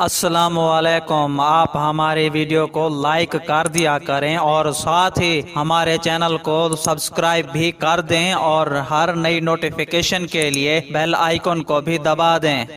अस्सलामुअलैकुम। आप हमारे वीडियो को लाइक कर दिया करें और साथ ही हमारे चैनल को सब्सक्राइब भी कर दें और हर नई नोटिफिकेशन के लिए बेल आइकन को भी दबा दें।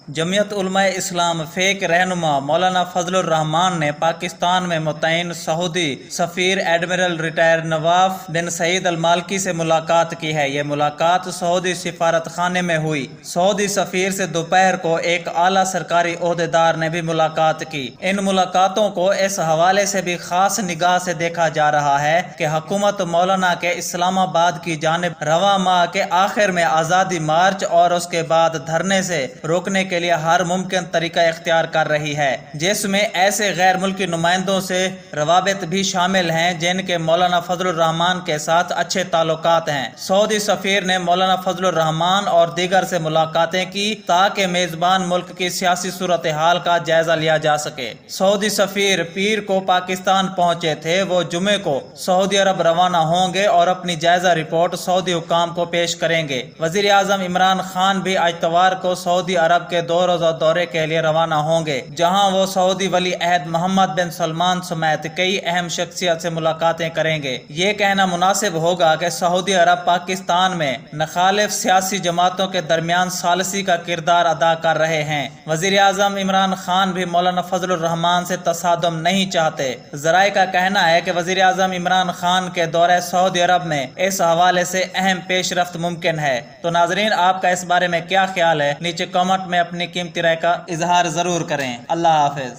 जमीयत उलमाए इस्लाम फेक रहनुमा मौलाना फजलुर रहमान ने पाकिस्तान में मुतैन सऊदी सफ़ीर एडमिरल रिटायर नवाफ बिन सईद अल मालकी से मुलाकात की है। ये मुलाकात सऊदी सिफारत खाने में हुई। सऊदी सफ़ीर से दोपहर को एक आला सरकारी ओहदेदार ने भी मुलाकात की। इन मुलाकातों को इस हवाले से भी खास निगाह से देखा जा रहा है कि हुकूमत मौलाना के इस्लामाबाद की जानिब रवा माह के आखिर में आज़ादी मार्च और उसके बाद धरने से रोकने के लिए हर मुमकिन तरीका इख्तियार कर रही है, जिसमें ऐसे गैर मुल्की नुमाइंदों से रवाबित भी शामिल हैं जिनके मौलाना फजलुर रहमान के साथ अच्छे ताल्लुकात हैं। सऊदी सफीर ने मौलाना फजलुर रहमान और दीगर से मुलाकातें की ताकि मेजबान मुल्क की सियासी सूरत हाल का जायजा लिया जा सके। सऊदी सफीर पीर को पाकिस्तान पहुंचे थे। वो जुमे को सऊदी अरब रवाना होंगे और अपनी जायजा रिपोर्ट सऊदी हुकाम को पेश करेंगे। वजीर आजम इमरान खान भी इतवार को सऊदी अरब के 2 रोज़ा दौरे के लिए रवाना होंगे, जहां वो सऊदी वली अहद मोहम्मद बिन सलमान समेत कई अहम शख्सियत से मुलाकातें करेंगे। ये कहना मुनासिब होगा कि सऊदी अरब पाकिस्तान में मुखालिफ सियासी जमातों के दरमियान सालसी का किरदार अदा कर रहे हैं। वजीर आजम इमरान खान भी मौलाना फजलुर रहमान से तसादुम नहीं चाहते। जराए का कहना है कि वजीर आजम इमरान खान के दौरे सऊदी अरब में इस हवाले से अहम पेशरफ्त मुमकिन है। तो नाजरीन, आपका इस बारे में क्या ख्याल है? नीचे कमेंट में अपनी कीमती राय का इजहार जरूर करें। अल्लाह हाफिज।